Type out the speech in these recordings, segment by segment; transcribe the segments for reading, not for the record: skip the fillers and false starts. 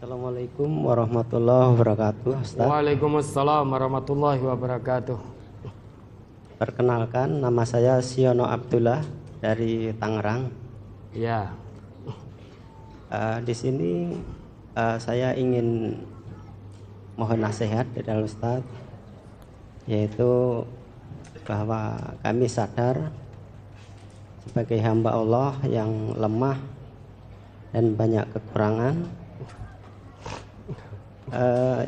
Assalamualaikum warahmatullahi wabarakatuh, Ustaz. Waalaikumsalam warahmatullahi wabarakatuh. Perkenalkan, nama saya Siono Abdullah dari Tangerang. Ya. Di sini saya ingin mohon nasihat dari Ustaz, yaitu bahwa kami sadar sebagai hamba Allah yang lemah dan banyak kekurangan.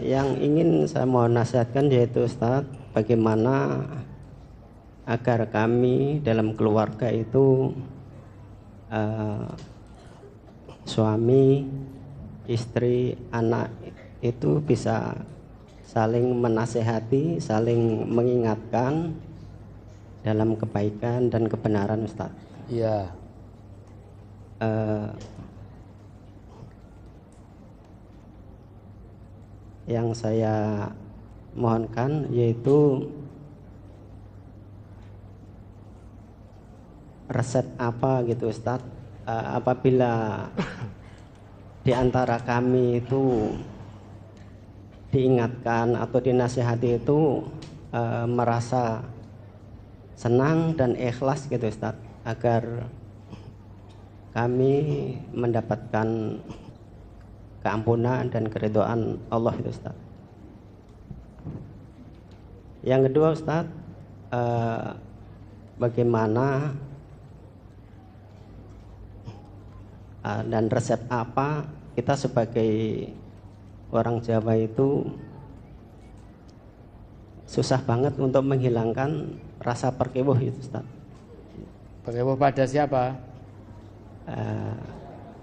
Yang ingin saya mohon nasihatkan yaitu Ustaz, bagaimana agar kami dalam keluarga itu suami, istri, anak itu bisa saling menasehati, saling mengingatkan dalam kebaikan dan kebenaran, Ustaz. Iya. Yang saya mohonkan yaitu resep apa gitu, Ustaz, apabila di antara kami itu diingatkan atau dinasihati itu merasa senang dan ikhlas gitu, Ustaz, agar kami mendapatkan keampunan dan keridhaan Allah itu, Ustaz. Yang kedua, Ustaz, bagaimana dan resep apa kita sebagai orang Jawa itu susah banget untuk menghilangkan rasa perkewuh itu, Ustaz. Perkewuh pada siapa?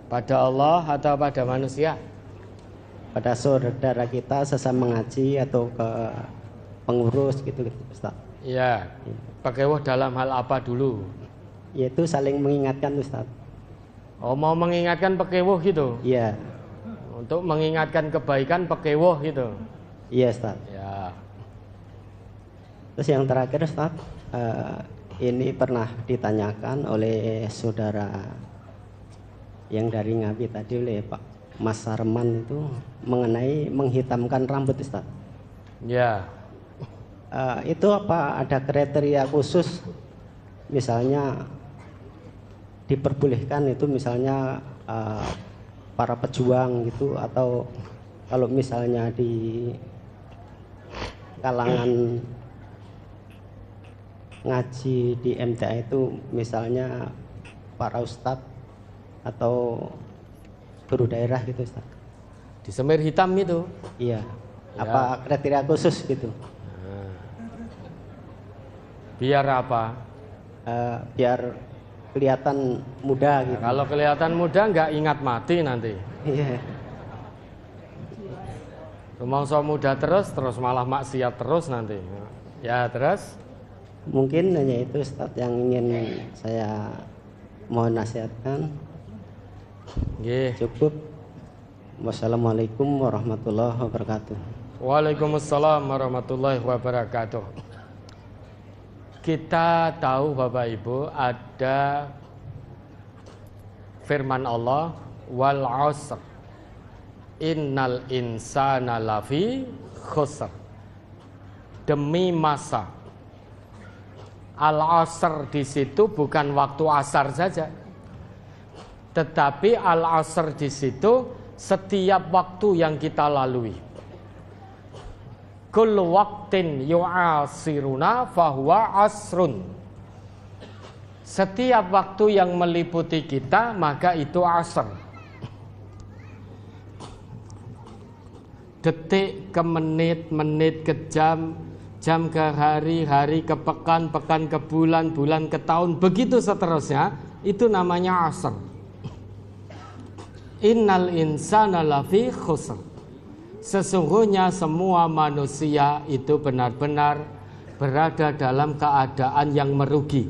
Pada Allah atau pada manusia? Pada saudara kita sesama mengaji atau ke pengurus gitu, Ustaz. Iya. Perkewuh dalam hal apa dulu? Yaitu saling mengingatkan, Ustaz. Oh, mau mengingatkan perkewuh gitu? Iya. Untuk mengingatkan kebaikan perkewuh gitu? Iya, Ustaz. Ya. Terus yang terakhir, Ustaz, ini pernah ditanyakan oleh saudara yang dari Ngawi tadi, oleh Pak Mas Sarman, itu mengenai menghitamkan rambut, Ustaz. Ya. Itu apa ada kriteria khusus, misalnya diperbolehkan itu misalnya para pejuang gitu, atau kalau misalnya di kalangan ngaji di MTA itu misalnya para ustadz atau guru daerah gitu, Ustaz. Disemir hitam itu? Iya. Ya. Apa kriteria khusus gitu? Biar apa? Biar kelihatan muda gitu. Kalau kelihatan muda nggak ingat mati nanti. Iya. Rumangsa muda terus malah maksiat terus nanti. Ya, terus? Mungkin hanya itu, Ustaz, yang ingin saya mohon nasihatkan. Nggih. Cukup. Wassalamualaikum warahmatullahi wabarakatuh. Waalaikumsalam warahmatullahi wabarakatuh. Kita tahu Bapak Ibu ada firman Allah, wal 'asr innal insana lafi khusr. Demi masa. Al-'asr di situ bukan waktu asar saja, tetapi al-'asr di situ setiap waktu yang kita lalui. Kullu waqtin yu'asiruna fahuwa asrun. Setiap waktu yang meliputi kita maka itu asr. Detik ke menit, menit ke jam, jam ke hari, hari ke pekan, pekan ke bulan, bulan ke tahun, begitu seterusnya, itu namanya asr. Innal insana lafi khusr. Sesungguhnya semua manusia itu benar-benar berada dalam keadaan yang merugi.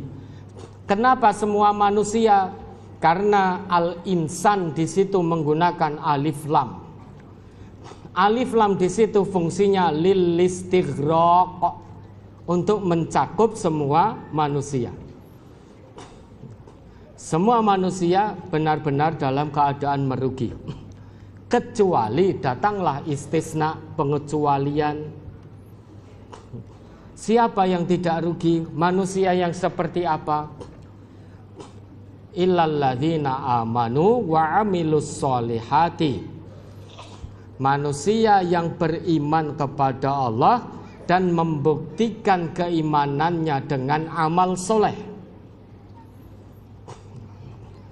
Kenapa semua manusia? Karena al-insan di situ menggunakan alif lam. Alif lam di situ fungsinya lil istighraq, untuk mencakup semua manusia. Semua manusia benar-benar dalam keadaan merugi. kecuali datanglah istisna, pengecualian. Siapa yang tidak rugi? Manusia yang seperti apa? Illalladzina amanu wa amilus solihati. Manusia yang beriman kepada Allah dan membuktikan keimanannya dengan amal soleh.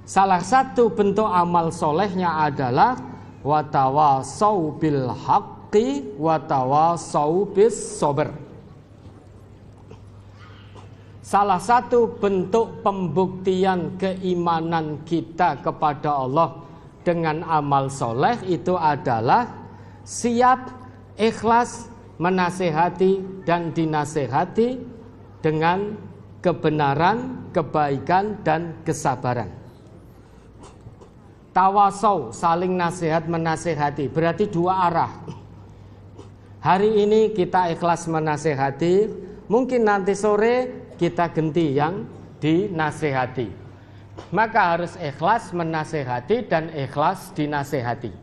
Salah satu bentuk amal solehnya adalah watawasau bil haqqi watawasau bis sabr. Salah satu bentuk pembuktian keimanan kita kepada Allah dengan amal soleh itu adalah siap, ikhlas, menasehati dan dinasehati dengan kebenaran, kebaikan dan kesabaran. Tawasau, saling nasihat menasehati, berarti dua arah. Hari ini kita ikhlas menasehati, mungkin nanti sore kita ganti yang dinasehati. Maka harus ikhlas menasehati dan ikhlas dinasehati.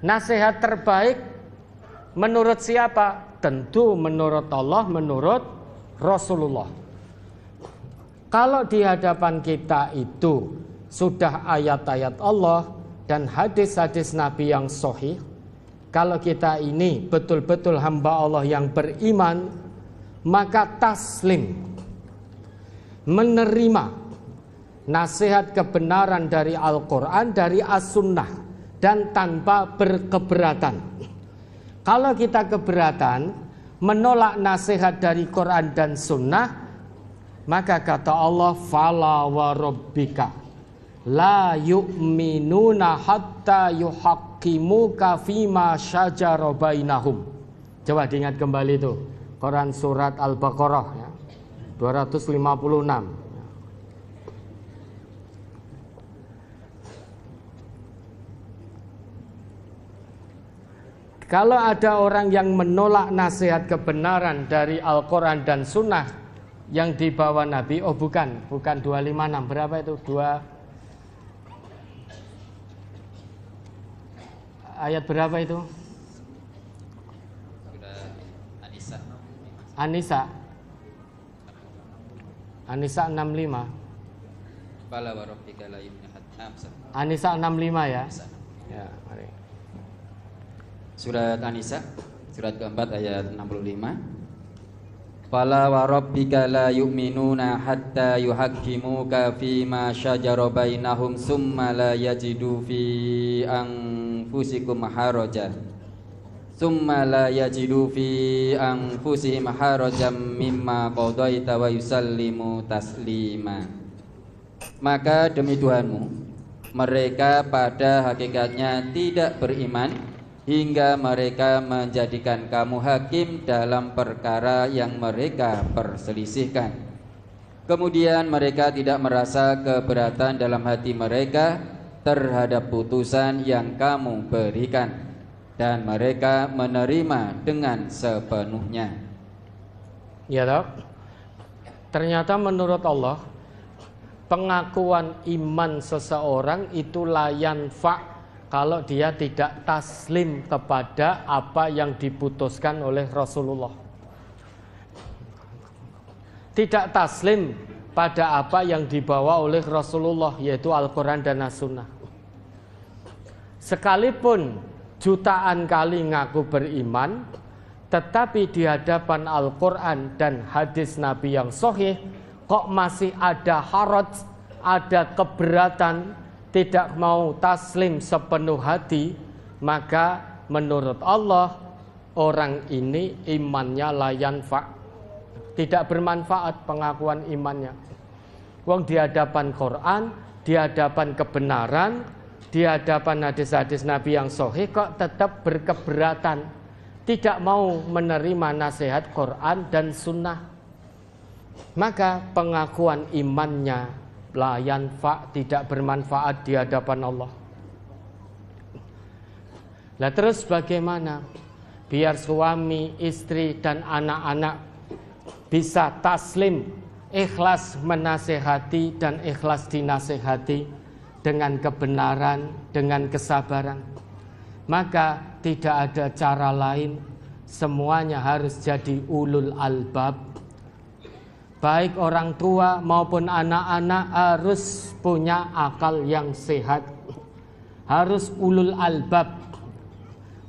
Nasihat terbaik menurut siapa? Tentu menurut Allah, menurut Rasulullah. Kalau di hadapan kita itu sudah ayat-ayat Allah dan hadis-hadis Nabi yang sahih, kalau kita ini betul-betul hamba Allah yang beriman, maka taslim, menerima nasihat kebenaran dari Al-Quran, dari As-Sunnah, dan tanpa berkeberatan. Kalau kita keberatan, menolak nasihat dari Quran dan Sunnah, maka kata Allah, fala wa rabbika la yu'minuna hatta yuhaqqimuka fima syajara bainahum. Coba diingat kembali itu Quran surat Al-Baqarah ya, 256. Kalau ada orang yang menolak nasihat kebenaran dari Al-Quran dan Sunnah yang dibawa Nabi, oh bukan 256, berapa itu? Ayat berapa itu? An-Nisa 65. Fala wa rabbika la yu'minun. An-Nisa 65 ya. Ya, mari. Surat An-Nisa, surat keempat ayat 65. Fala wa rabbika la yu'minuna hatta yuhaqqimuka fima syajara bainahum summa la yajidu fi anfusikum harajan mimma qadaita wa yusallimu taslima. Maka demi Tuhanmu, mereka pada hakikatnya tidak beriman hingga mereka menjadikan kamu hakim dalam perkara yang mereka perselisihkan. Kemudian mereka tidak merasa keberatan dalam hati mereka terhadap putusan yang kamu berikan, dan mereka menerima dengan sepenuhnya. Ya toh? Ternyata menurut Allah, pengakuan iman seseorang itu la yanfa' kalau dia tidak taslim kepada apa yang diputuskan oleh Rasulullah. Tidak taslim pada apa yang dibawa oleh Rasulullah, yaitu Al-Quran dan As-Sunnah. Sekalipun jutaan kali ngaku beriman, tetapi di hadapan Al-Quran dan hadis Nabi yang sahih, kok masih ada haraj, ada keberatan, tidak mau taslim sepenuh hati, maka menurut Allah orang ini imannya la yanfa', tidak bermanfaat pengakuan imannya. Wong di hadapan Quran, di hadapan kebenaran, di hadapan hadis-hadis Nabi yang sahih kok tetap berkeberatan, tidak mau menerima nasihat Quran dan Sunnah, maka pengakuan imannya la yanfa', tidak bermanfaat di hadapan Allah. Lah terus bagaimana biar suami, istri dan anak-anak bisa taslim, ikhlas menasehati dan ikhlas dinasehati, dengan kebenaran, dengan kesabaran. Maka tidak ada cara lain, semuanya harus jadi ulul albab. Baik orang tua maupun anak-anak harus punya akal yang sehat, harus ulul albab.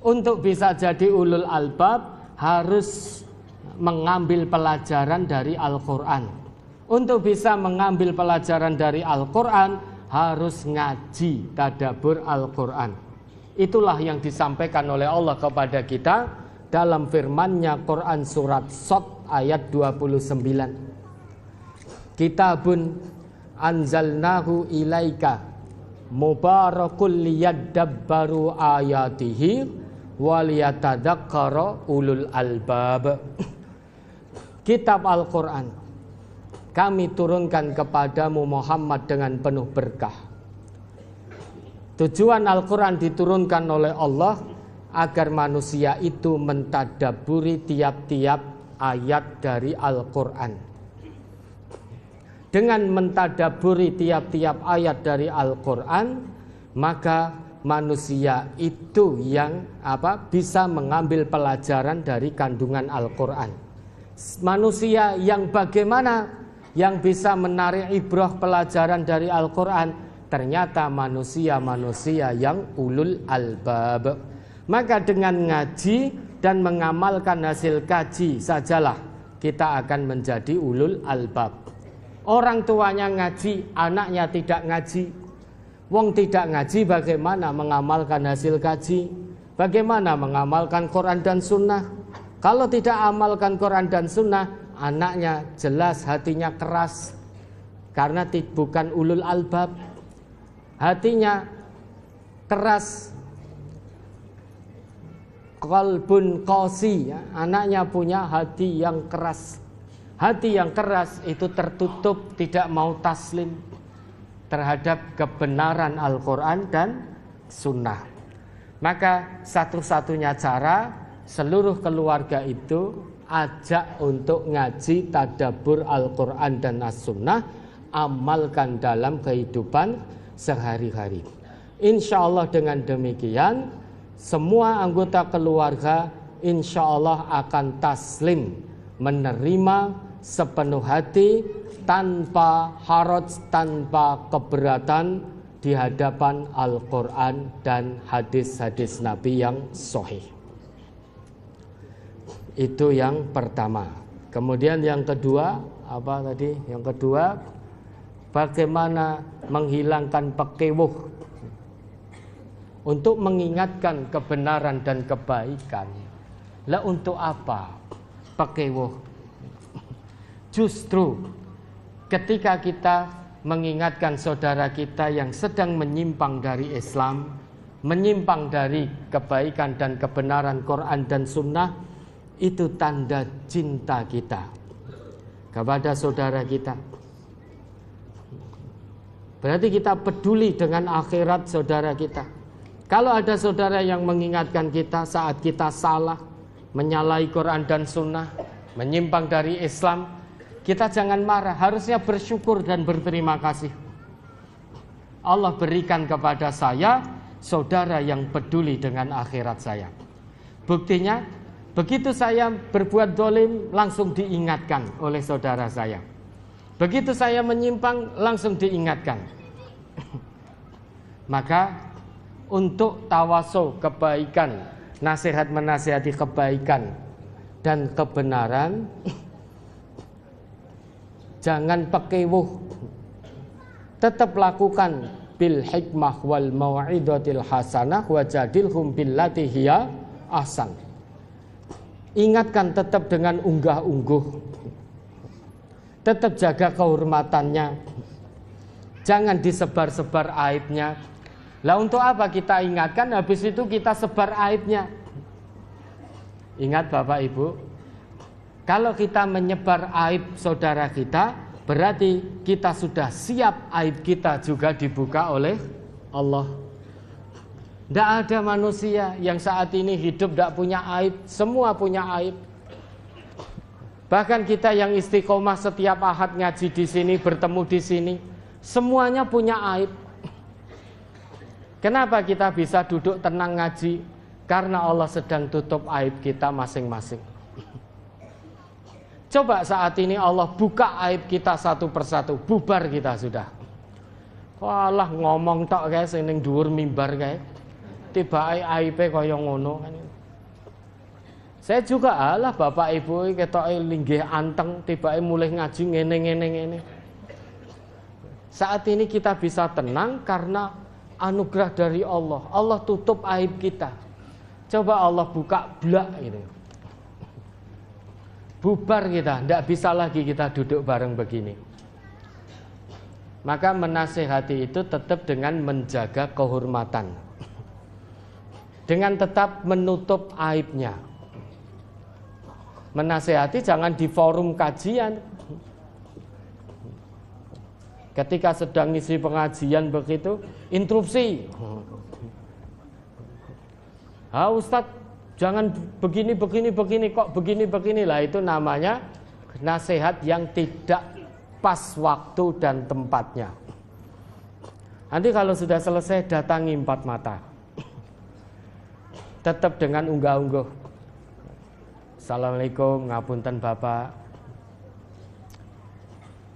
Untuk bisa jadi ulul albab harus mengambil pelajaran dari Al-Quran. Untuk bisa mengambil pelajaran dari Al-Quran harus ngaji tadabbur Al-Quran. Itulah yang disampaikan oleh Allah kepada kita dalam firman-Nya Quran surat Shad ayat 29. Kitabun anzalnahu ilaika mubarakul liyadabbaru ayatihi waliyatadzakkara ulul albab. Kitab Al-Quran kami turunkan kepadamu Muhammad dengan penuh berkah. Tujuan Al-Quran diturunkan oleh Allah agar manusia itu mentadabburi tiap-tiap ayat dari Al-Quran. Dengan mentadabburi tiap-tiap ayat dari Al-Quran, maka manusia itu yang bisa mengambil pelajaran dari kandungan Al-Quran. Manusia yang bagaimana yang bisa menarik ibrah pelajaran dari Al-Quran? Ternyata manusia-manusia yang ulul albab. Maka dengan ngaji dan mengamalkan hasil kaji sajalah kita akan menjadi ulul albab. Orang tuanya ngaji, anaknya tidak ngaji. Wong tidak ngaji bagaimana mengamalkan hasil kaji? Bagaimana mengamalkan Quran dan Sunnah? Kalau tidak amalkan Quran dan Sunnah, anaknya jelas hatinya keras karena bukan ulul albab. Hatinya keras, qalbun qasi, ya. Anaknya punya hati yang keras. Hati yang keras itu tertutup, tidak mau taslim terhadap kebenaran Al-Quran dan Sunnah. Maka satu-satunya cara seluruh keluarga itu ajak untuk ngaji tadabbur Al-Quran dan As-Sunnah, amalkan dalam kehidupan sehari-hari. Insya Allah dengan demikian semua anggota keluarga insya Allah akan taslim, menerima sepenuh hati tanpa haraj, tanpa keberatan di hadapan Al-Quran dan hadis-hadis Nabi yang sahih. Itu yang pertama. Kemudian yang kedua, apa tadi? Yang kedua, bagaimana menghilangkan pekewuh untuk mengingatkan kebenaran dan kebaikan. Lah untuk apa pekewuh? Justru ketika kita mengingatkan saudara kita yang sedang menyimpang dari Islam, menyimpang dari kebaikan dan kebenaran Quran dan Sunnah, itu tanda cinta kita kepada saudara kita. Berarti kita peduli dengan akhirat saudara kita. Kalau ada saudara yang mengingatkan kita saat kita salah, menyalahi Quran dan Sunnah, menyimpang dari Islam, kita jangan marah, harusnya bersyukur dan berterima kasih. Allah berikan kepada saya saudara yang peduli dengan akhirat saya. Buktinya, begitu saya berbuat dolim, langsung diingatkan oleh saudara saya. Begitu saya menyimpang, langsung diingatkan. Maka untuk tawasul kebaikan, nasihat menasihati kebaikan dan kebenaran, jangan pekewuh. Tetap lakukan bil hikmah wal mau'izatil hasanah wajadilhum billati hiya ahsan. Ingatkan tetap dengan unggah-ungguh. Tetap jaga kehormatannya. Jangan disebar-sebar aibnya. Lah untuk apa kita ingatkan, habis itu kita sebar aibnya? Ingat Bapak Ibu, kalau kita menyebar aib saudara kita, berarti kita sudah siap aib kita juga dibuka oleh Allah. Tidak ada manusia yang saat ini hidup tidak punya aib, semua punya aib. Bahkan kita yang istiqomah setiap ahad ngaji di sini, bertemu di sini, semuanya punya aib. Kenapa kita bisa duduk tenang ngaji? Karena Allah sedang tutup aib kita masing-masing. Coba saat ini Allah buka aib kita satu persatu, bubar kita sudah. Walah ngomong tok guys, ning dhuwur mimbar guys. Tibake aibe kaya ngono kan. Saya juga alah bapak ibu ketoke linggih anteng, tibake mulih ngaji ngene. Saat ini kita bisa tenang karena anugerah dari Allah. Allah tutup aib kita. Coba Allah buka blak gitu. Bubar kita, tidak bisa lagi kita duduk bareng begini. Maka menasehati itu tetap dengan menjaga kehormatan, dengan tetap menutup aibnya. Menasehati jangan di forum kajian. Ketika sedang ngisi pengajian begitu, interupsi. Ustadz, jangan begini kok begini lah, itu namanya nasihat yang tidak pas waktu dan tempatnya. Nanti kalau sudah selesai datangi empat mata. Tetap dengan unggah-ungguh. Assalamualaikum, ngapunten Bapak.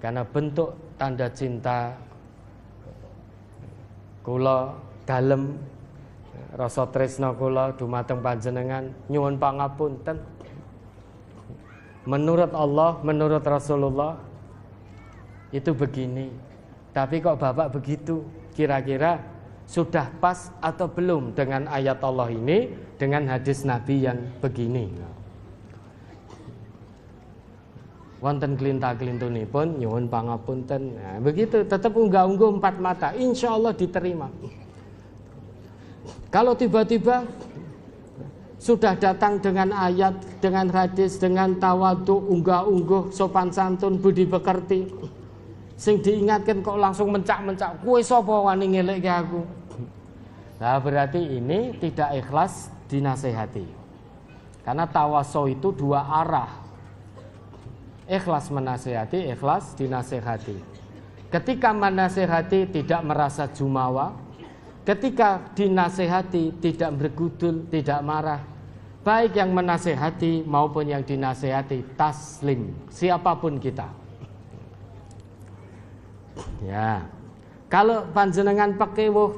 Karena bentuk tanda cinta kula dalem, rasa tresna kula dumateng panjenengan, nyuwun pangapunten. Menurut Allah, menurut Rasulullah itu begini. Tapi kok Bapak begitu? Kira-kira sudah pas atau belum dengan ayat Allah ini, dengan hadis Nabi yang begini? Wonten kelinta-kelintunipun nyuwun pangapunten. Nah, begitu, tetap unggah-ungguh empat mata, insya Allah diterima. Kalau tiba-tiba sudah datang dengan ayat, dengan hadis, dengan tawadhu, unggah-ungguh, sopan santun, budi pekerti, sing diingatkan kok langsung mencak-mencak, kowe sapa wani ngelekke aku. Nah, berarti ini tidak ikhlas dinasehati. Karena tawaso itu dua arah. Ikhlas menasehati, ikhlas dinasehati. Ketika menasehati tidak merasa jumawa, ketika dinasehati tidak bergudul, tidak marah. Baik yang menasehati maupun yang dinasehati taslim, siapapun kita. Ya, kalau panjenengan pekewuh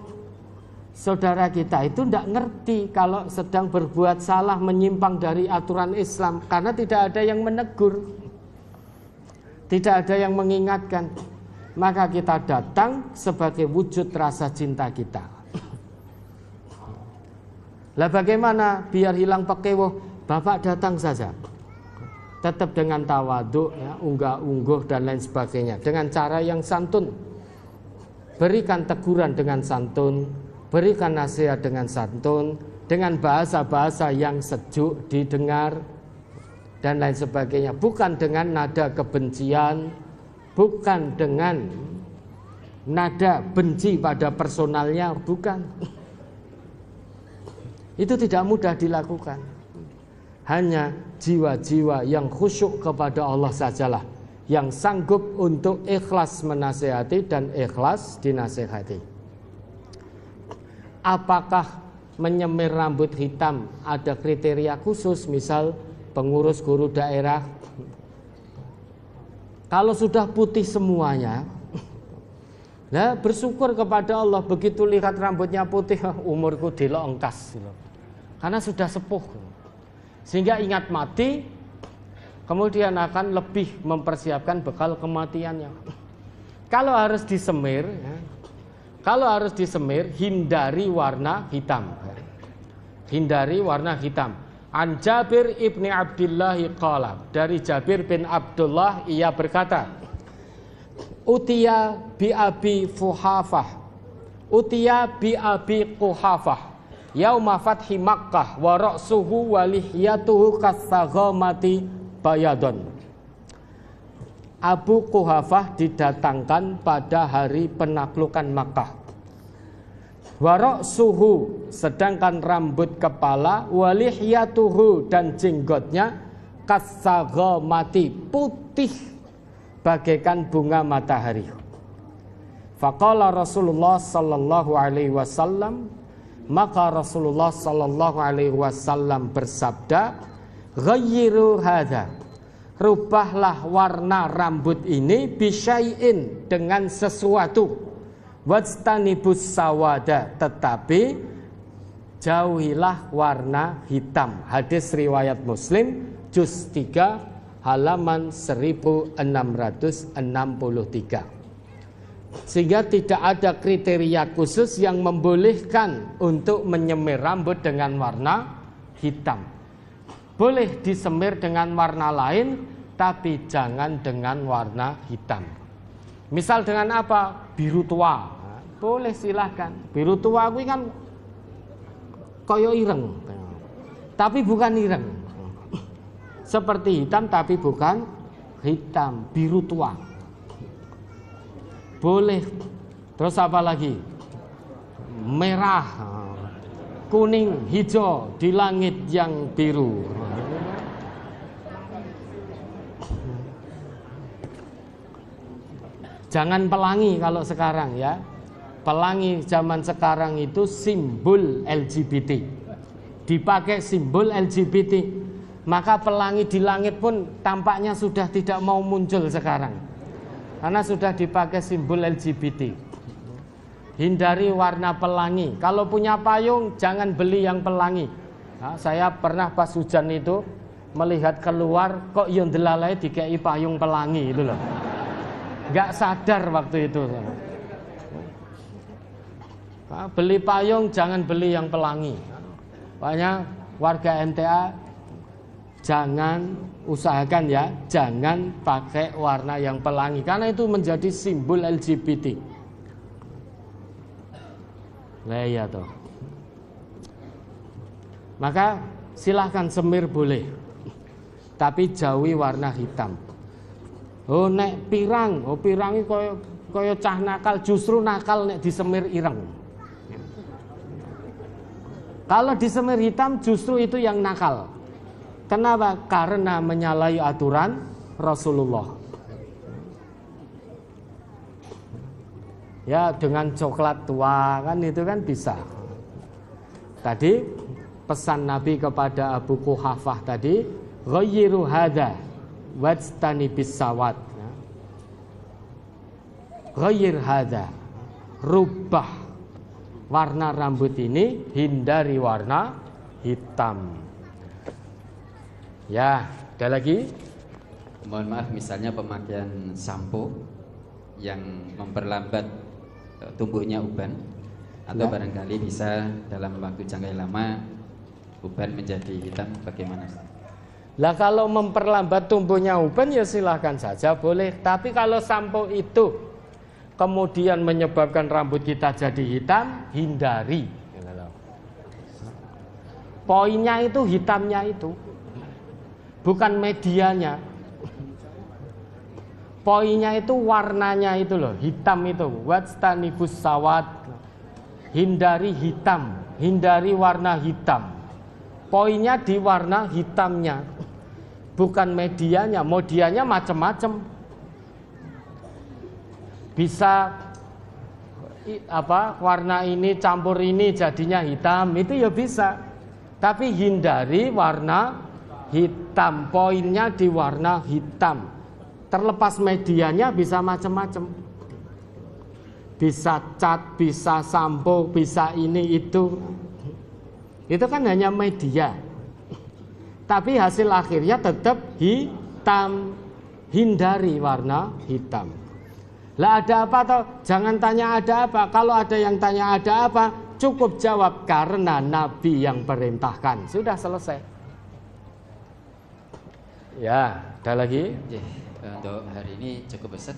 saudara kita itu tidak ngerti kalau sedang berbuat salah, menyimpang dari aturan Islam, karena tidak ada yang menegur, tidak ada yang mengingatkan. Maka kita datang sebagai wujud rasa cinta kita. Lah bagaimana biar hilang pekewuh? Bapak datang saja, tetap dengan tawadhu, ya, unggah-ungguh dan lain sebagainya, dengan cara yang santun. Berikan teguran dengan santun, berikan nasihat dengan santun, dengan bahasa-bahasa yang sejuk didengar dan lain sebagainya, bukan dengan nada kebencian, bukan dengan nada benci pada personalnya, bukan. Itu tidak mudah dilakukan. Hanya jiwa-jiwa yang khusyuk kepada Allah sajalah yang sanggup untuk ikhlas menasehati dan ikhlas dinasehati. Apakah menyemir rambut hitam ada kriteria khusus? Misal pengurus guru daerah, kalau sudah putih semuanya, nah bersyukur kepada Allah. Begitu lihat rambutnya putih, umurku delok engkas, karena sudah sepuh, sehingga ingat mati, kemudian akan lebih mempersiapkan bekal kematiannya. Kalau harus disemir, hindari warna hitam, hindari warna hitam. An Jabir ibni Abdullah qala, dari Jabir bin Abdullah ia berkata, Utiya bi abi Fuhafah, Utiya bi abi Quhafah, yauma fathi Makkah, wa ra'suhu wa lihyatuhu kasaghamati bayadun. Abu Quhafah didatangkan pada hari penaklukan Makkah. Warok suhu, sedangkan rambut kepala, walihyatuhu, dan jenggotnya kasaghamati, putih bagaikan bunga matahari. Faqala Rasulullah sallallahu alaihi wasallam, maka Rasulullah sallallahu alaihi wasallam bersabda, ghayyiru hadza, rubahlah warna rambut ini bisyai'in, dengan sesuatu, wajtanibus sawada, tetapi jauhilah warna hitam. Hadis riwayat Muslim juz 3 halaman 1663. Sehingga tidak ada kriteria khusus yang membolehkan untuk menyemir rambut dengan warna hitam. Boleh disemir dengan warna lain, tapi jangan dengan warna hitam. Misal dengan apa? Biru tua. Boleh, silahkan. Biru tua itu kan koyo ireng, tapi bukan ireng. Seperti hitam tapi bukan hitam, biru tua. Boleh. Terus apa lagi? Merah, kuning, hijau di langit yang biru. Jangan pelangi kalau sekarang ya. Pelangi zaman sekarang itu simbol LGBT. Dipakai simbol LGBT, maka pelangi di langit pun tampaknya sudah tidak mau muncul sekarang. Karena sudah dipakai simbol LGBT. Hindari warna pelangi. Kalau punya payung jangan beli yang pelangi. Nah, saya pernah pas hujan itu melihat keluar kok yang delalai dikei payung pelangi itu loh. Gak sadar waktu itu. Nah, beli payung jangan beli yang pelangi. Makanya warga MTA jangan, usahakan ya, jangan pakai warna yang pelangi karena itu menjadi simbol LGBT. Lah iya toh. Maka silahkan semir boleh, tapi jauhi warna hitam. Oh nek pirang, pirangi koyo cah nakal, justru nakal nek disemir ireng. Kalau disemir hitam justru itu yang nakal. Kenapa? Karena menyalahi aturan Rasulullah. Ya dengan coklat tua kan itu kan bisa. Tadi pesan Nabi kepada Abu Quhafah tadi, ghayyiru hadza wajtanibis sawad. Ghayyir hadza, rubah warna rambut ini, hindari warna hitam. Ya, ada lagi? Mohon maaf, misalnya pemakaian sampo yang memperlambat tumbuhnya uban, atau ya, barangkali bisa dalam waktu jangka lama uban menjadi hitam, bagaimana? Lah kalau memperlambat tumbuhnya uban ya silahkan saja, boleh. Tapi kalau sampo itu kemudian menyebabkan rambut kita jadi hitam, hindari. Poinnya itu hitamnya itu, bukan medianya. Poinnya itu warnanya itu loh, hitam itu. Wajtanibus sawad, hindari hitam, hindari warna hitam. Poinnya di warna hitamnya, bukan medianya. Medianya macam-macam. Bisa warna ini campur ini jadinya hitam, itu ya bisa. Tapi hindari warna hitam, poinnya di warna hitam. Terlepas medianya bisa macam-macam. Bisa cat, bisa sampo, bisa ini itu. Itu kan hanya media. Tapi hasil akhirnya tetap hitam. Hindari warna hitam. Lah ada apa toh? Jangan tanya ada apa. Kalau ada yang tanya ada apa, cukup jawab karena Nabi yang perintahkan. Sudah selesai. Ya, ada lagi? Untuk hari ini cukup besar.